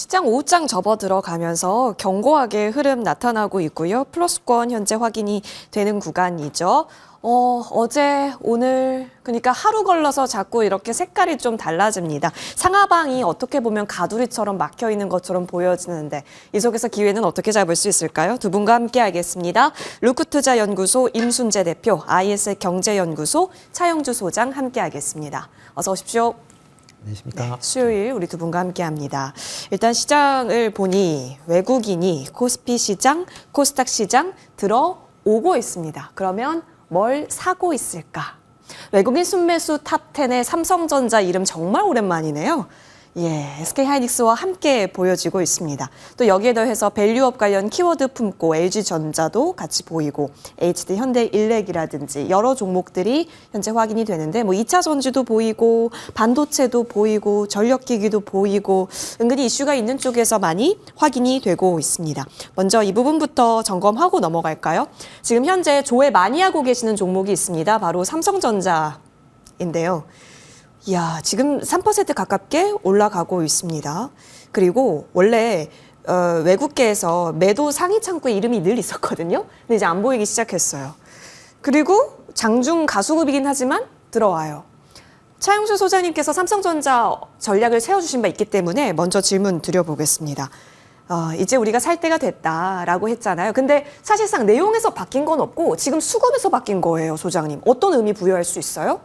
시장 오후장 접어 들어가면서 견고하게 흐름 나타나고 있고요. 플러스권 현재 확인이 되는 구간이죠. 어제, 오늘 그러니까 하루 걸러서 자꾸 이렇게 색깔이 좀 달라집니다. 상하방이 어떻게 보면 가두리처럼 막혀 있는 것처럼 보여지는데 이 속에서 기회는 어떻게 잡을 수 있을까요? 두 분과 함께 하겠습니다. 루크투자연구소 임순재 대표, IS 경제연구소 차영주 소장 함께 하겠습니다. 어서 오십시오. 안녕하십니까. 네, 수요일 우리 두 분과 함께합니다. 일단 시장을 보니 외국인이 코스피 시장, 코스닥 시장 들어오고 있습니다. 그러면 뭘 사고 있을까? 외국인 순매수 탑10의 삼성전자 이름 정말 오랜만이네요. 예, SK하이닉스와 함께 보여지고 있습니다. 또 여기에 더해서 밸류업 관련 키워드 품고 LG전자도 같이 보이고 HD 현대일렉이라든지 여러 종목들이 현재 확인이 되는데 뭐 2차 전지도 보이고 반도체도 보이고 전력기기도 보이고 은근히 이슈가 있는 쪽에서 많이 확인이 되고 있습니다. 먼저 이 부분부터 점검하고 넘어갈까요? 지금 현재 조회 많이 하고 계시는 종목이 있습니다. 바로 삼성전자인데요. 이야, 지금 3% 가깝게 올라가고 있습니다. 그리고 원래 외국계에서 매도 상위 창구에 이름이 늘 있었거든요. 근데 이제 안 보이기 시작했어요. 그리고 장중 가수급이긴 하지만 들어와요. 차영주 소장님께서 삼성전자 전략을 세워주신 바 있기 때문에 먼저 질문 드려보겠습니다. 이제 우리가 살 때가 됐다라고 했잖아요. 근데 사실상 내용에서 바뀐 건 없고 지금 수급에서 바뀐 거예요, 소장님. 어떤 의미 부여할 수 있어요?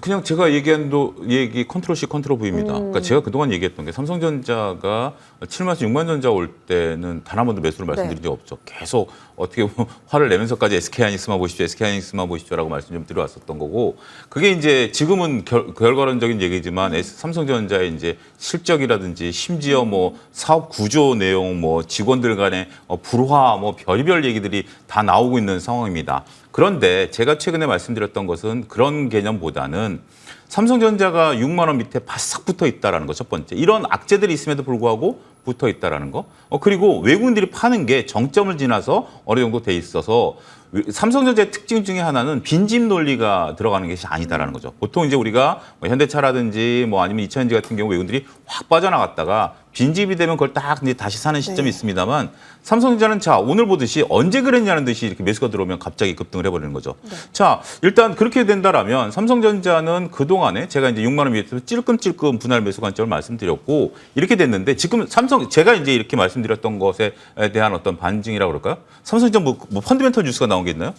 그냥 제가 얘기 컨트롤 C, 컨트롤 V입니다. 그러니까 제가 그동안 얘기했던 게 삼성전자가 7만에서 6만 전자 올 때는 단 한 번도 매수를 말씀드린 적이 없죠. 계속 어떻게 보면 화를 내면서까지 SK하이닉스만 보십시오, SK하이닉스만 보십시오라고 말씀 좀 드려왔었던 거고, 그게 이제 지금은 결과론적인 얘기지만 삼성전자의 이제 실적이라든지 심지어 뭐 사업 구조 내용, 뭐 직원들 간의 불화, 뭐 별의별 얘기들이 다 나오고 있는 상황입니다. 그런데 제가 최근에 말씀드렸던 것은 그런 개념보다는 삼성전자가 6만 원 밑에 바싹 붙어 있다라는 거 첫 번째. 이런 악재들이 있음에도 불구하고 붙어 있다라는 거. 그리고 외국인들이 파는 게 정점을 지나서 어느 정도 돼 있어서 삼성전자의 특징 중에 하나는 빈집 논리가 들어가는 것이 아니다라는 거죠. 보통 이제 우리가 뭐 현대차라든지 뭐 아니면 이차전지 같은 경우 외국인들이 확 빠져나갔다가 빈집이 되면 그걸 딱 이제 다시 사는 시점이 있습니다만 삼성전자는 자 오늘 보듯이 언제 그랬냐는 듯이 이렇게 매수가 들어오면 갑자기 급등을 해버리는 거죠. 네. 자 일단 그렇게 된다라면 삼성전자는 그동안에 제가 이제 6만 원 밑에서 찔끔찔끔 분할 매수 관점을 말씀드렸고 이렇게 됐는데 지금 제가 이제 이렇게 말씀드렸던 것에 대한 어떤 반증이라고 그럴까요? 삼성전자 뭐 펀드멘털 뉴스가 나온 게 있나요?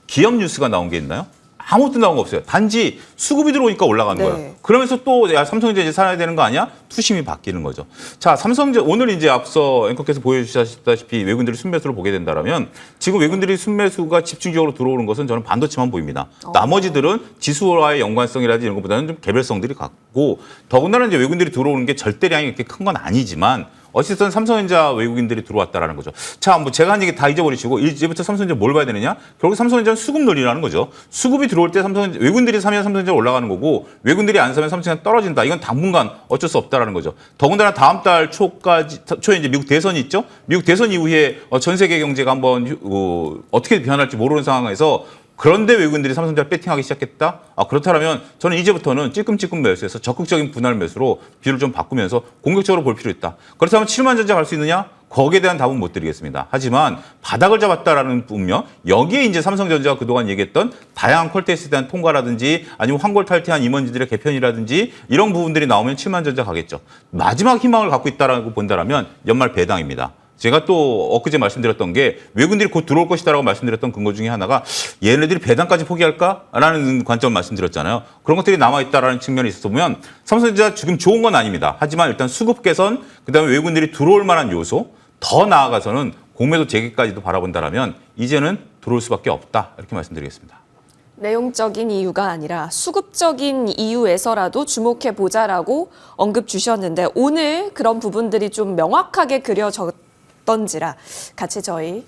기업 뉴스가 나온 게 있나요? 아무것도 나온 거 없어요. 단지 수급이 들어오니까 올라가는 거예요. 그러면서 또 야, 삼성전자 이제 사야 되는 거 아니야? 투심이 바뀌는 거죠. 자, 오늘 이제 앞서 앵커께서 보여주셨다시피 외국인들이 순매수를 보게 된다면 지금 외국인들이 순매수가 집중적으로 들어오는 것은 저는 반도체만 보입니다. 나머지들은 지수와의 연관성이라든지 이런 것보다는 좀 개별성들이 같고 더군다나 이제 외국인들이 들어오는 게 절대량이 그렇게 큰 건 아니지만 어쨌든 삼성전자 외국인들이 들어왔다라는 거죠. 자, 뭐 제가 한 얘기 다 잊어버리시고 이제부터 삼성전자 뭘 봐야 되느냐? 결국 삼성전자는 수급 논리라는 거죠. 수급이 들어올 때 외국인들이 사면 삼성전자 올라가는 거고 외국인들이 안 사면 삼성전자 떨어진다. 이건 당분간 어쩔 수 없다라는 거죠. 더군다나 다음 달 초에 이제 미국 대선이 있죠. 미국 대선 이후에 전 세계 경제가 한번 어떻게 변할지 모르는 상황에서 그런데 외국인들이 삼성전자를 배팅하기 시작했다? 그렇다면 저는 이제부터는 찔끔찔끔 매수해서 적극적인 분할 매수로 비율을 좀 바꾸면서 공격적으로 볼 필요 있다. 그렇다면 7만 전자 갈 수 있느냐? 거기에 대한 답은 못 드리겠습니다. 하지만 바닥을 잡았다라는 분명 여기에 이제 삼성전자가 그동안 얘기했던 다양한 퀄테스트에 대한 통과라든지 아니면 환골 탈퇴한 임원진들의 개편이라든지 이런 부분들이 나오면 7만 전자 가겠죠. 마지막 희망을 갖고 있다라고 본다라면 연말 배당입니다. 제가 또 엊그제 말씀드렸던 게 외국인들이 곧 들어올 것이다라고 말씀드렸던 근거 중에 하나가 얘네들이 배당까지 포기할까라는 관점을 말씀드렸잖아요. 그런 것들이 남아있다라는 측면이 있어서 보면 삼성전자 지금 좋은 건 아닙니다. 하지만 일단 수급 개선, 그다음에 외국인들이 들어올 만한 요소, 더 나아가서는 공매도 재개까지도 바라본다라면 이제는 들어올 수밖에 없다. 이렇게 말씀드리겠습니다. 내용적인 이유가 아니라 수급적인 이유에서라도 주목해보자라고 언급 주셨는데 오늘 그런 부분들이 좀 명확하게 그려졌던지라 같이 저희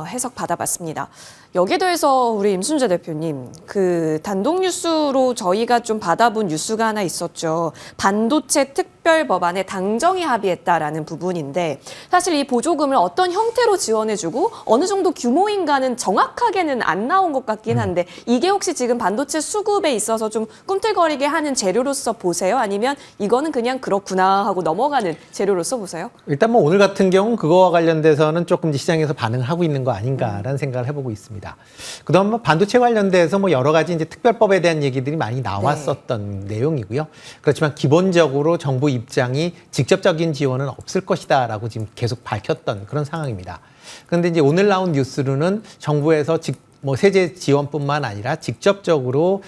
해석 받아봤습니다. 여기에 대해서 우리 임순재 대표님, 그 단독 뉴스로 저희가 좀 받아본 뉴스가 하나 있었죠. 반도체 특 특별 법안에 당정이 합의했다라는 부분인데 사실 이 보조금을 어떤 형태로 지원해주고 어느 정도 규모인가는 정확하게는 안 나온 것 같긴 한데 이게 혹시 지금 반도체 수급에 있어서 좀 꿈틀거리게 하는 재료로서 보세요? 아니면 이거는 그냥 그렇구나 하고 넘어가는 재료로서 보세요? 일단 뭐 오늘 같은 경우는 그거와 관련돼서는 조금 시장에서 반응을 하고 있는 거 아닌가라는 생각을 해보고 있습니다. 그다음 뭐 반도체 관련돼서 뭐 여러 가지 이제 특별법에 대한 얘기들이 많이 나왔었던 내용이고요. 그렇지만 기본적으로 정부 입장이 직접적인 지원은 없을 것이다라고 지금 계속 밝혔던 그런 상황입니다. 그런데 이제 오늘 나온 뉴스로는 정부에서 뭐 세제 지원뿐만 아니라 직접적으로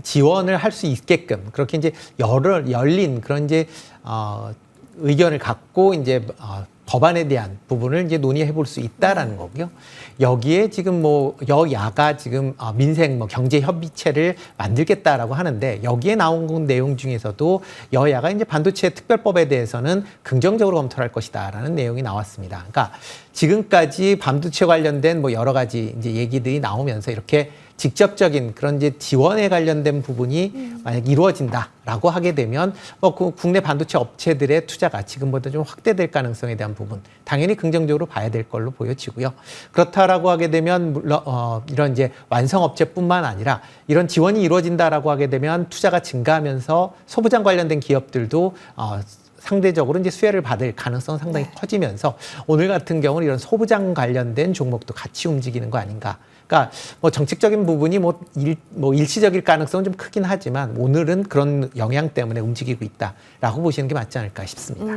지원을 할 수 있게끔 그렇게 이제 열린 그런 이제 의견을 갖고 이제 법안에 대한 부분을 이제 논의해 볼 수 있다라는 거고요. 여기에 지금 뭐 여야가 지금 민생 뭐 경제 협의체를 만들겠다라고 하는데 여기에 나온 내용 중에서도 여야가 이제 반도체 특별법에 대해서는 긍정적으로 검토할 것이다라는 내용이 나왔습니다. 그러니까 지금까지 반도체 관련된 뭐 여러 가지 이제 얘기들이 나오면서 이렇게 직접적인 그런 이제 지원에 관련된 부분이 만약 이루어진다라고 하게 되면 국내 반도체 업체들의 투자가 지금보다 좀 확대될 가능성에 대한 부분 당연히 긍정적으로 봐야 될 걸로 보여지고요. 그렇다라고 하게 되면 물론 이런 이제 완성 업체뿐만 아니라 이런 지원이 이루어진다라고 하게 되면 투자가 증가하면서 소부장 관련된 기업들도 상대적으로 이제 수혜를 받을 가능성 상당히 커지면서 오늘 같은 경우는 이런 소부장 관련된 종목도 같이 움직이는 거 아닌가. 그러니까 뭐 정책적인 부분이 일시적일 가능성은 좀 크긴 하지만 오늘은 그런 영향 때문에 움직이고 있다라고 보시는 게 맞지 않을까 싶습니다.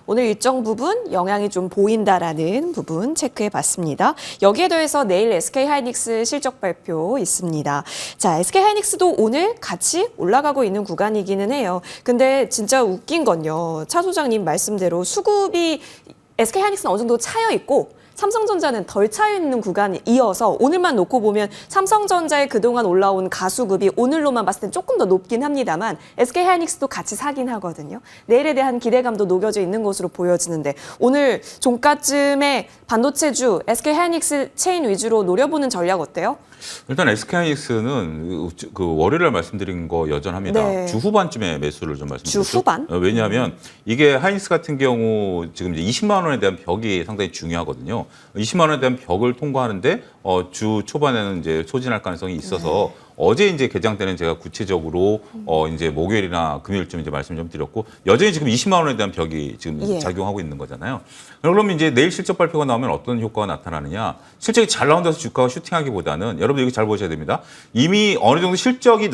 오늘 일정 부분 영향이 좀 보인다라는 부분 체크해 봤습니다. 여기에 더해서 내일 SK하이닉스 실적 발표 있습니다. 자, SK하이닉스도 오늘 같이 올라가고 있는 구간이기는 해요. 근데 진짜 웃긴 건요. 차 소장님 말씀대로 수급이 SK하이닉스는 어느 정도 차여 있고 삼성전자는 덜 차여 있는 구간이 이어서 오늘만 놓고 보면 삼성전자의 그동안 올라온 가수급이 오늘로만 봤을 땐 조금 더 높긴 합니다만 SK하이닉스도 같이 사긴 하거든요. 내일에 대한 기대감도 녹여져 있는 것으로 보여지는데 오늘 종가쯤에 반도체주 SK하이닉스 체인 위주로 노려보는 전략 어때요? 일단 SK하이닉스는 그 월요일에 말씀드린 거 여전합니다. 네. 주 후반쯤에 매수를 좀 말씀드렸죠. 주 후반? 왜냐하면 이게 하이닉스 같은 경우 지금 이제 20만 원에 대한 벽이 상당히 중요하거든요. 20만 원에 대한 벽을 통과하는데 주 초반에는 이제 소진할 가능성이 있어서 어제 이제 개장 때는 제가 구체적으로 이제 목요일이나 금요일쯤 이제 말씀 좀 드렸고 여전히 지금 20만 원에 대한 벽이 지금 작용하고 있는 거잖아요. 그러면 이제 내일 실적 발표가 나오면 어떤 효과가 나타나느냐? 실적이 잘 나온다서 주가가 슈팅하기보다는 여러분 이거 잘 보셔야 됩니다. 이미 어느 정도 실적이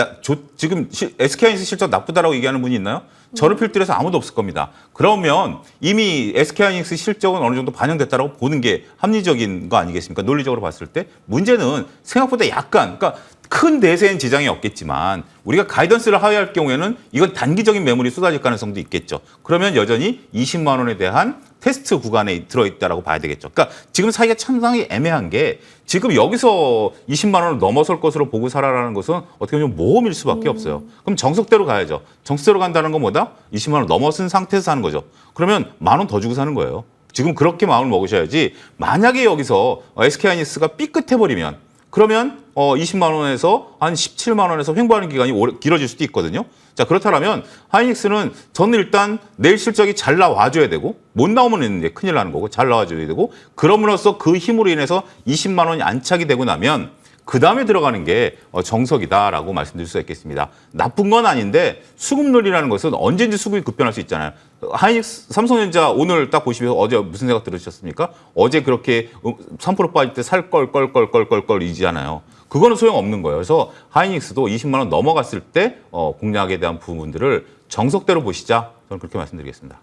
지금 SK하이닉스 실적 나쁘다라고 얘기하는 분이 있나요? 저를 필두로 해서 아무도 없을 겁니다. 그러면 이미 SK하이닉스 실적은 어느 정도 반영됐다라고 보는 게 합리적인 거 아니겠습니까? 논리적으로 봤을 때 문제는 생각보다 약간 그러니까 큰 대세엔 지장이 없겠지만 우리가 가이던스를 하회할 경우에는 이건 단기적인 매물이 쏟아질 가능성도 있겠죠. 그러면 여전히 20만 원에 대한 테스트 구간에 들어있다라고 봐야 되겠죠. 그러니까 지금 사이가 상당히 애매한 게 지금 여기서 20만 원을 넘어설 것으로 보고 살아라는 것은 어떻게 보면 모험일 수밖에 없어요. 그럼 정석대로 가야죠. 정석대로 간다는 건 뭐다? 20만 원 넘어선 상태에서 사는 거죠. 그러면 10,000원 더 주고 사는 거예요. 지금 그렇게 마음을 먹으셔야지 만약에 여기서 SK하이닉스가 삐끗해버리면 그러면 20만 원에서 한 17만 원에서 횡보하는 기간이 길어질 수도 있거든요. 자, 그렇다면 하이닉스는 저는 일단 내일 실적이 잘 나와줘야 되고 못 나오면 이제 큰일 나는 거고 잘 나와줘야 되고 그럼으로써 그 힘으로 인해서 20만 원이 안착이 되고 나면 그 다음에 들어가는 게 정석이다라고 말씀드릴 수 있겠습니다. 나쁜 건 아닌데 수급 논리라는 것은 언제든지 수급이 급변할 수 있잖아요. 하이닉스, 삼성전자 오늘 딱 보시면서 어제 무슨 생각 들으셨습니까? 어제 그렇게 3% 빠질 때 살 껄이잖아요. 그거는 소용없는 거예요. 그래서 하이닉스도 20만 원 넘어갔을 때 공략에 대한 부분들을 정석대로 보시자. 저는 그렇게 말씀드리겠습니다.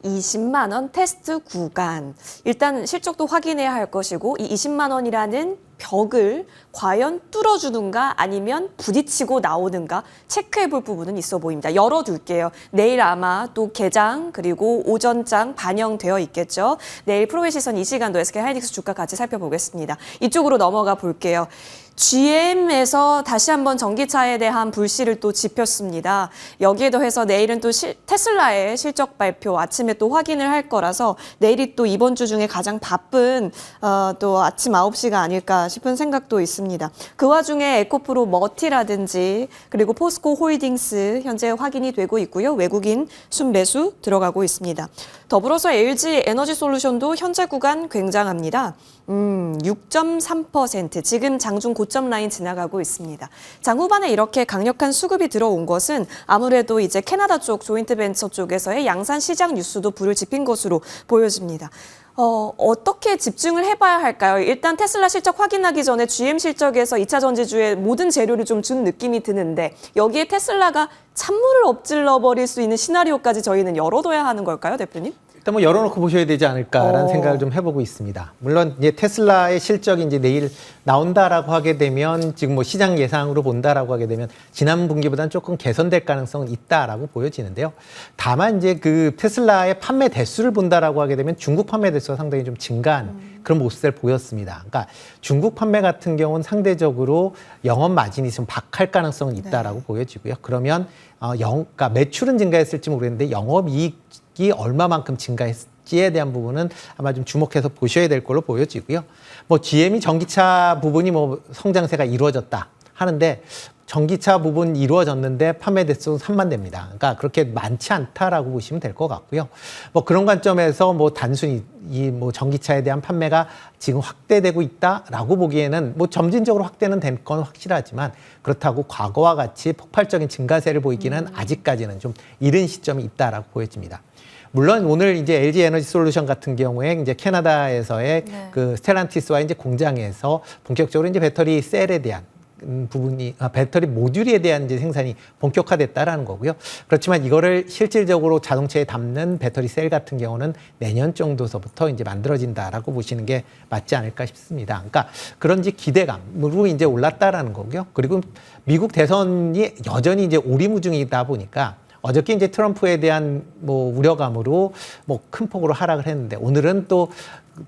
20만 원 테스트 구간. 일단 실적도 확인해야 할 것이고 이 20만 원이라는 벽을 과연 뚫어주는가 아니면 부딪히고 나오는가 체크해 볼 부분은 있어 보입니다. 열어둘게요. 내일 아마 또 개장 그리고 오전장 반영되어 있겠죠. 내일 프로의 시선 이 시간도 SK하이닉스 주가 같이 살펴보겠습니다. 이쪽으로 넘어가 볼게요. GM에서 다시 한번 전기차에 대한 불씨를 또 지폈습니다. 여기에 더해서 내일은 또 테슬라의 실적 발표 아침에 또 확인을 할 거라서 내일이 또 이번 주 중에 가장 바쁜 또 아침 9시가 아닐까 싶은 생각도 있습니다. 그 와중에 에코프로 머티라든지 그리고 포스코 홀딩스 현재 확인이 되고 있고요. 외국인 순매수 들어가고 있습니다. 더불어서 LG 에너지솔루션도 현재 구간 굉장합니다. 6.3% 지금 장중 고점 라인 지나가고 있습니다. 장 후반에 이렇게 강력한 수급이 들어온 것은 아무래도 이제 캐나다 쪽 조인트 벤처 쪽에서의 양산 시장 뉴스도 불을 지핀 것으로 보여집니다. 어떻게 집중을 해봐야 할까요? 일단 테슬라 실적 확인하기 전에 GM 실적에서 2차 전지주의 모든 재료를 좀 준 느낌이 드는데 여기에 테슬라가 찬물을 엎질러 버릴 수 있는 시나리오까지 저희는 열어둬야 하는 걸까요, 대표님? 일단 뭐 열어놓고 보셔야 되지 않을까라는 오. 생각을 좀 해보고 있습니다. 물론 이제 테슬라의 실적이 이제 내일 나온다라고 하게 되면 지금 뭐 시장 예상으로 본다라고 하게 되면 지난 분기보다는 조금 개선될 가능성은 있다라고 보여지는데요. 다만 이제 그 테슬라의 판매 대수를 본다라고 하게 되면 중국 판매 대수가 상당히 좀 증가한 그런 모습을 보였습니다. 그러니까 중국 판매 같은 경우는 상대적으로 영업 마진이 좀 박할 가능성은 있다라고 보여지고요. 그러면 그러니까 매출은 증가했을지 모르겠는데 영업이익이 얼마만큼 증가했지에 대한 부분은 아마 좀 주목해서 보셔야 될 걸로 보여지고요. 뭐 GM이 전기차 부분이 뭐 성장세가 이루어졌다 하는데 전기차 부분 이루어졌는데 판매 대수는 3만 대입니다. 그러니까 그렇게 많지 않다라고 보시면 될 것 같고요. 뭐 그런 관점에서 뭐 단순히 이 뭐 전기차에 대한 판매가 지금 확대되고 있다라고 보기에는 뭐 점진적으로 확대는 된 건 확실하지만 그렇다고 과거와 같이 폭발적인 증가세를 보이기는 아직까지는 좀 이른 시점이 있다라고 보여집니다. 물론 오늘 이제 LG 에너지 솔루션 같은 경우에 이제 캐나다에서의 그 스텔란티스와 이제 공장에서 본격적으로 이제 배터리 셀에 대한 부분이 배터리 모듈에 대한 이제 생산이 본격화됐다라는 거고요. 그렇지만 이거를 실질적으로 자동차에 담는 배터리 셀 같은 경우는 내년 정도서부터 이제 만들어진다라고 보시는 게 맞지 않을까 싶습니다. 그러니까 그런 이제 기대감으로 이제 올랐다라는 거고요. 그리고 미국 대선이 여전히 이제 오리무중이다 보니까 어저께 이제 트럼프에 대한 뭐 우려감으로 뭐 큰 폭으로 하락을 했는데 오늘은 또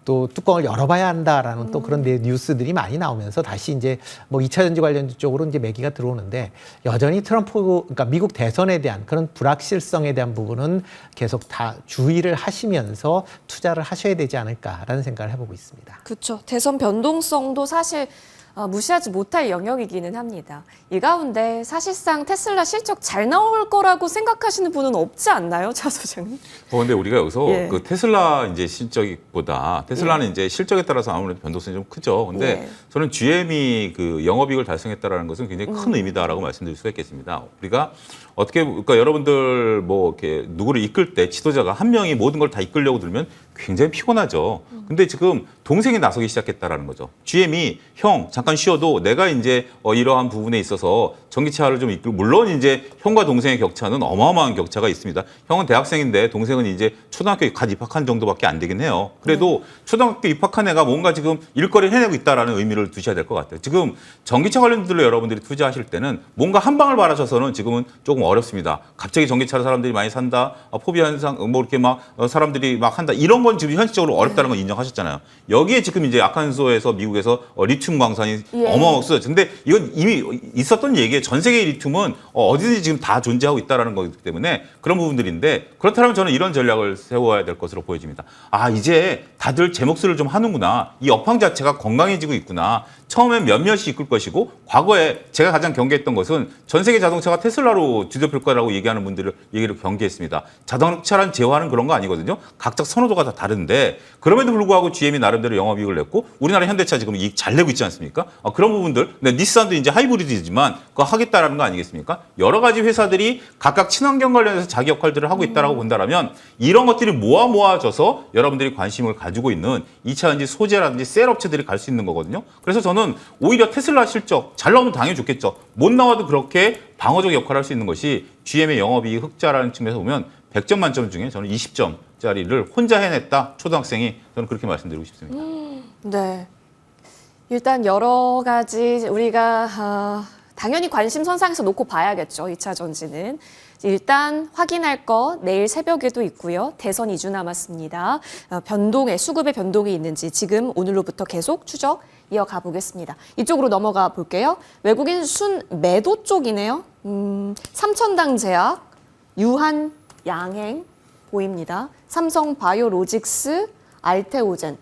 뚜껑을 열어봐야 한다라는 또 그런 뉴스들이 많이 나오면서 다시 이제 뭐 2차 전지 관련 쪽으로 이제 매기가 들어오는데 여전히 그러니까 미국 대선에 대한 그런 불확실성에 대한 부분은 계속 다 주의를 하시면서 투자를 하셔야 되지 않을까라는 생각을 해보고 있습니다. 그렇죠. 대선 변동성도 사실 무시하지 못할 영역이기는 합니다. 이 가운데 사실상 테슬라 실적 잘 나올 거라고 생각하시는 분은 없지 않나요, 차 소장님? 그런데 우리가 여기서 예. 그 테슬라 이제 실적보다 테슬라는 이제 실적에 따라서 아무래도 변동성이 좀 크죠. 근데 예. 저는 GM이 그 영업이익을 달성했다라는 것은 굉장히 큰 의미다라고 말씀드릴 수가 있겠습니다. 우리가 어떻게 그러니까 여러분들 뭐 이렇게 누구를 이끌 때 지도자가 한 명이 모든 걸 다 이끌려고 들면 굉장히 피곤하죠. 근데 지금 동생이 나서기 시작했다라는 거죠. GM이 형 잠깐 쉬어도 내가 이제 이러한 부분에 있어서 전기차를 좀 이끌고 물론 이제 형과 동생의 격차는 어마어마한 격차가 있습니다. 형은 대학생인데 동생은 이제 초등학교 갓 입학한 정도밖에 안 되긴 해요. 그래도 초등학교 입학한 애가 뭔가 지금 일거리를 해내고 있다라는 의미를 두셔야 될 것 같아요. 지금 전기차 관련들로 여러분들이 투자하실 때는 뭔가 한 방을 바라셔서는 지금은 조금 어렵습니다. 갑자기 전기차를 사람들이 많이 산다, 포비아 현상, 뭐 이렇게 막 사람들이 막 한다 이런 건 지금 현실적으로 어렵다는 건 인정하셨잖아요. 여기에 지금 이제 아칸소에서 미국에서 리튬 광산이 어마어마하게 쓰여져. 근데 이건 이미 있었던 얘기예요. 전 세계의 리튬은 어디든지 지금 다 존재하고 있다라는 거기 때문에 그런 부분들인데 그렇다면 저는 이런 전략을 세워야 될 것으로 보여집니다. 아 이제 다들 제 몫을 좀 하는구나. 이 업황 자체가 건강해지고 있구나. 처음엔 몇몇이 이끌 것이고 과거에 제가 가장 경계했던 것은 전 세계 자동차가 테슬라로 뒤덮일 거라고 얘기하는 분들을 얘기를 경계했습니다. 자동차란 제어하는 그런 거 아니거든요. 각자 선호도가 다 다른데 그럼에도 불구하고 GM이 나름대로 영업이익을 냈고 우리나라 현대차 지금 이익 잘 내고 있지 않습니까? 그런 부분들. 근데 닛산도 이제 하이브리드이지만 그거 하겠다라는 거 아니겠습니까? 여러 가지 회사들이 각각 친환경 관련해서 자기 역할들을 하고 있다라고 본다라면 이런 것들이 모아져서 여러분들이 관심을 가지고 있는 2차 전지 소재라든지 셀 업체들이 갈 수 있는 거거든요. 그래서 저는 오히려 테슬라 실적 잘 나오면 당연히 좋겠죠. 못 나와도 그렇게 방어적 역할을 할 수 있는 것이 GM의 영업이익 흑자라는 측면에서 보면 100점 만점 중에 저는 20점짜리를 혼자 해냈다. 초등학생이 저는 그렇게 말씀드리고 싶습니다. 네. 일단 여러 가지 우리가 당연히 관심 선상에서 놓고 봐야겠죠. 2차 전지는. 일단 확인할 거 내일 새벽에도 있고요. 대선 2주 남았습니다. 수급의 변동이 있는지 지금 오늘로부터 계속 추적 이어가 보겠습니다. 이쪽으로 넘어가 볼게요. 외국인 순 매도 쪽이네요. 삼천당 제약, 유한 양행 보입니다. 삼성 바이오로직스, 알테오젠.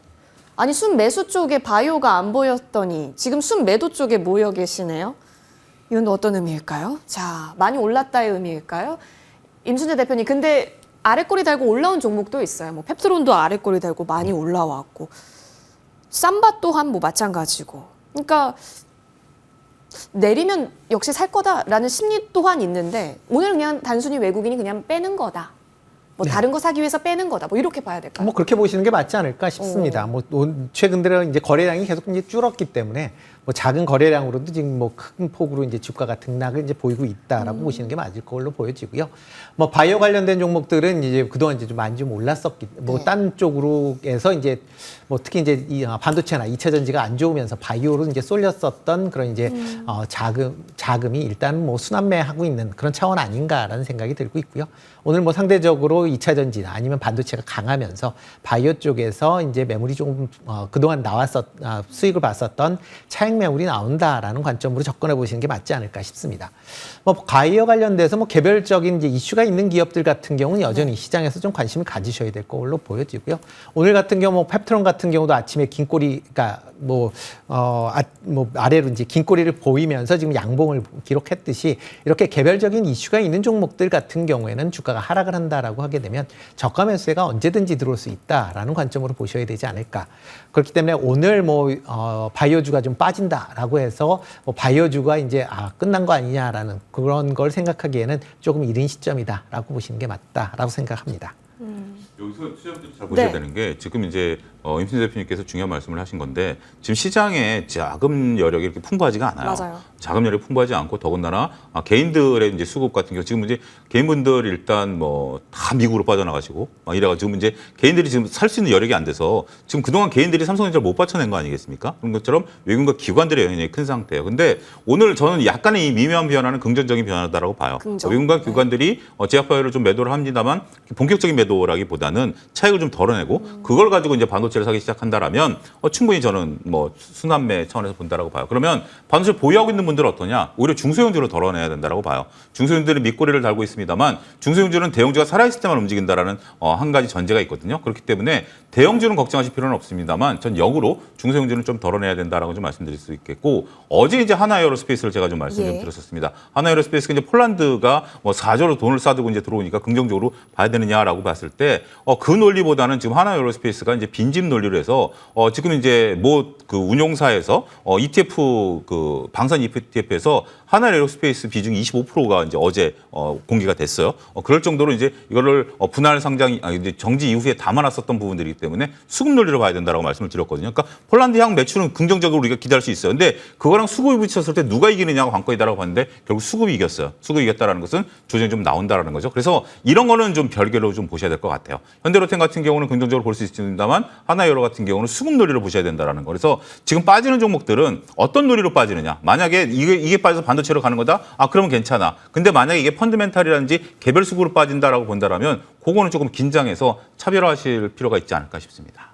아니 순매수 쪽에 바이오가 안 보였더니 지금 순매도 쪽에 모여 계시네요. 이건 어떤 의미일까요? 자, 많이 올랐다의 의미일까요? 임순재 대표님, 근데 아래꼬리 달고 올라온 종목도 있어요. 뭐 펩트론도 아래꼬리 달고 많이 올라왔고, 삼바 또한 뭐 마찬가지고. 그러니까 내리면 역시 살 거다라는 심리 또한 있는데 오늘 그냥 단순히 외국인이 그냥 빼는 거다. 뭐 다른 거 사기 위해서 빼는 거다. 뭐 이렇게 봐야 될까요? 뭐 그렇게 보시는 게 맞지 않을까 싶습니다. 뭐 최근 들어 이제 거래량이 계속 이제 줄었기 때문에 뭐 작은 거래량으로도 지금 뭐 큰 폭으로 이제 주가가 등락을 이제 보이고 있다라고 보시는 게 맞을 걸로 보여지고요. 뭐 바이오 관련된 종목들은 이제 그동안 이제 좀 많이 좀 올랐었기, 뭐 딴 쪽으로 해서 이제 뭐 특히 이제 이 반도체나 2차 전지가 안 좋으면서 바이오로 이제 쏠렸었던 그런 이제 자금이 일단 뭐 순환매하고 있는 그런 차원 아닌가라는 생각이 들고 있고요. 오늘 뭐 상대적으로 2차 전지나 아니면 반도체가 강하면서 바이오 쪽에서 이제 매물이 조금 그동안 수익을 봤었던 차익 매물이 나온다라는 관점으로 접근해 보시는 게 맞지 않을까 싶습니다. 뭐 바이오 관련돼서 뭐 개별적인 이제 이슈가 있는 기업들 같은 경우는 여전히 시장에서 좀 관심을 가지셔야 될 걸로 보여지고요. 오늘 같은 경우 뭐 펩트론 같은 경우도 아침에 긴 꼬리가 뭐 아래로 이제 긴 꼬리를 보이면서 지금 양봉을 기록했듯이 이렇게 개별적인 이슈가 있는 종목들 같은 경우에는 주가가 하락을 한다라고 하게 되면 저가 매수세가 언제든지 들어올 수 있다라는 관점으로 보셔야 되지 않을까. 그렇기 때문에 오늘 바이오주가 좀 빠진다라고 해서 뭐 바이오주가 이제 끝난 거 아니냐라는 그런 걸 생각하기에는 조금 이른 시점이다라고 보시는 게 맞다라고 생각합니다. 여기서 투자자들이 잘 보셔야 되는 게 지금 이제 임순재 대표님께서 중요한 말씀을 하신 건데 지금 시장에 자금 여력이 이렇게 풍부하지가 않아요. 맞아요. 자금 여력이 풍부하지 않고 더군다나 개인들의 이제 수급 같은 경우 지금 이제 개인분들 일단 뭐 다 미국으로 빠져나가시고 막 이래가지고 지금 이제 개인들이 지금 살 수 있는 여력이 안 돼서 지금 그동안 개인들이 삼성전자를 못 받쳐낸 거 아니겠습니까? 그런 것처럼 외국인과 기관들의 영향이 큰 상태예요. 근데 오늘 저는 약간의 이 미묘한 변화는 긍정적인 변화다라고 봐요. 외국인과 기관들이 제약바이오를 좀 매도를 합니다만 본격적인 매도라기보다는 차익을 좀 덜어내고 그걸 가지고 이제 반도체를 사기 시작한다라면 충분히 저는 뭐 순환매 차원에서 본다라고 봐요. 그러면 반도체 보유하고 있는 분들은 어떠냐? 오히려 중소형주로 덜어내야 된다라고 봐요. 중소형주는 밑꼬리를 달고 있습니다만 중소형주는 대형주가 살아있을 때만 움직인다라는 한 가지 전제가 있거든요. 그렇기 때문에 대형주는 걱정하실 필요는 없습니다만 전 역으로 중소형주는 좀 덜어내야 된다라고 좀 말씀드릴 수 있겠고 어제 이제 하나에어로스페이스를 제가 좀 말씀 좀 드렸었습니다. 하나에어로스페이스가 이제 폴란드가 뭐 4조로 돈을 싸들고 이제 들어오니까 긍정적으로 봐야 되느냐라고 봤을 때 그 논리보다는 지금 하나에어로스페이스가 이제 빈집 논리로 해서 지금 이제 뭐 그 운용사에서 ETF 그 방산 ETF에서 하나에어로스페이스 비중이 25%가 이제 어제 공개가 됐어요. 그럴 정도로 이제 이거를 분할 상장 이제 정지 이후에 담아놨었던 부분들이기 때문에 수급 논리로 봐야 된다라고 말씀을 드렸거든요. 그러니까 폴란드향 매출은 긍정적으로 우리가 기대할 수 있어요. 근데 그거랑 수급이 붙였을 때 누가 이기느냐가 관건이다라고 봤는데 결국 수급이 이겼어요. 수급이 이겼다라는 것은 조정이 좀 나온다라는 거죠. 그래서 이런 거는 좀 별개로 좀 보셔야 될 것 같아요. 현대로템 같은 경우는 긍정적으로 볼 수 있습니다만 하나여러 같은 경우는 수급 논리로 보셔야 된다라는 거. 그래서 지금 빠지는 종목들은 어떤 논리로 빠지느냐. 만약에 이게 빠져서 반도체로 가는 거다. 그러면 괜찮아. 근데 만약에 이게 펀드멘탈이라든지 개별 수급으로 빠진다라고 본다라면 그거는 조금 긴장해서 차별화하실 필요가 있지 않을까 싶습니다.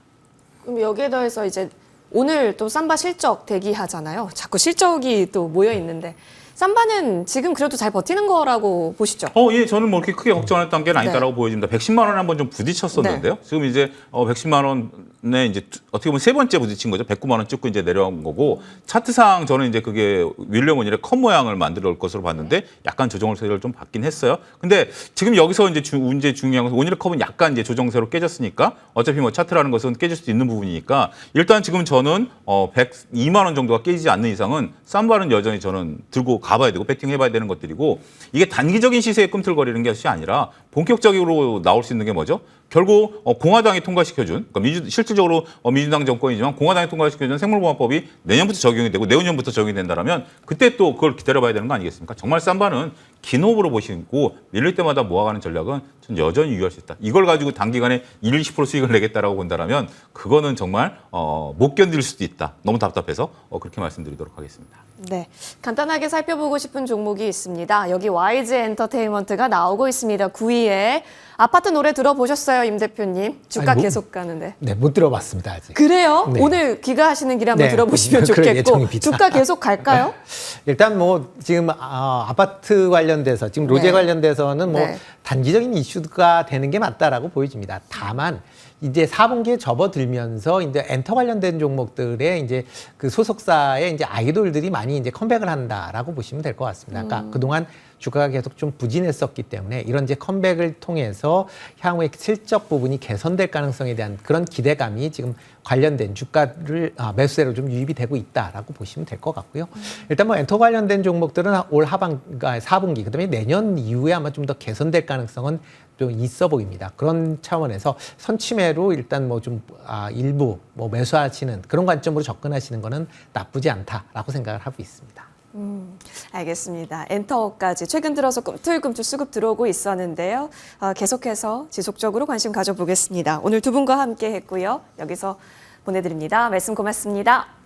그럼 여기에 더해서 이제 오늘 또 삼바 실적 대기하잖아요. 자꾸 실적이 또 모여 있는데 삼바는 지금 그래도 잘 버티는 거라고 보시죠? 예, 저는 뭐 이렇게 크게 걱정할 단계는 아니다라고 보여집니다. 110만 원에 한번 좀 부딪혔었는데요. 지금 이제 110만 원에 이제 어떻게 보면 세 번째 부딪힌 거죠. 109만 원 찍고 이제 내려온 거고 차트상 저는 이제 그게 윌리엄 오닐의 컷 모양을 만들어 올 것으로 봤는데 약간 조정세를 좀 받긴 했어요. 근데 지금 여기서 이제 문제 중요한 것은 오닐의 컵은 약간 이제 조정세로 깨졌으니까 어차피 뭐 차트라는 것은 깨질 수도 있는 부분이니까 일단 지금 저는 102만 원 정도가 깨지지 않는 이상은 삼바는 여전히 저는 들고 가봐야 되고 배팅해봐야 되는 것들이고 이게 단기적인 시세에 꿈틀거리는 것이 아니라 본격적으로 나올 수 있는 게 뭐죠? 결국 공화당이 통과시켜준 그러니까 실질적으로 민주당 정권이지만 공화당이 통과시켜준 생물보호법이 내년부터 적용이 되고 내후년부터 적용이 된다면 그때 또 그걸 기다려봐야 되는 거 아니겠습니까? 정말 삼바는 긴 호흡으로 보시고 밀릴 때마다 모아가는 전략은 전 여전히 유효할 수 있다. 이걸 가지고 단기간에 20% 수익을 내겠다라고 본다면 그거는 정말 못 견딜 수도 있다. 너무 답답해서 그렇게 말씀드리도록 하겠습니다. 네, 간단하게 살펴보고 싶은 종목이 있습니다. 여기 YG 엔터테인먼트가 나오고 있습니다. 9위에 아파트 노래 들어보셨어요, 임 대표님? 주가 계속 가는데. 네, 못 들어봤습니다 아직. 그래요? 네. 오늘 귀가하시는 길에 한번 들어보시면 그럴 좋겠고 예정입니다. 주가 계속 갈까요? 일단 뭐 지금 아파트 관련돼서 지금 로제 관련돼서는 뭐 단기적인 이슈가 되는 게 맞다라고 보여집니다. 다만 이제 4분기에 접어들면서 이제 엔터 관련된 종목들의 이제 그 소속사의 이제 아이돌들이 많이 이제 컴백을 한다라고 보시면 될 것 같습니다. 그러니까 그동안 주가가 계속 좀 부진했었기 때문에 이런 이제 컴백을 통해서 향후에 실적 부분이 개선될 가능성에 대한 그런 기대감이 지금 관련된 주가를 매수세로 좀 유입이 되고 있다라고 보시면 될 것 같고요. 일단 뭐 엔터 관련된 종목들은 올 하반 4분기 그다음에 내년 이후에 아마 좀 더 개선될 가능성은 좀 있어 보입니다. 그런 차원에서 선취매로 일단 뭐 좀 일부 뭐 매수하시는 그런 관점으로 접근하시는 거는 나쁘지 않다라고 생각을 하고 있습니다. 알겠습니다. 엔터까지 최근 들어서 꿈틀꿈틀 수급 들어오고 있었는데요. 계속해서 지속적으로 관심 가져보겠습니다. 오늘 두 분과 함께 했고요. 여기서 보내드립니다. 말씀 고맙습니다.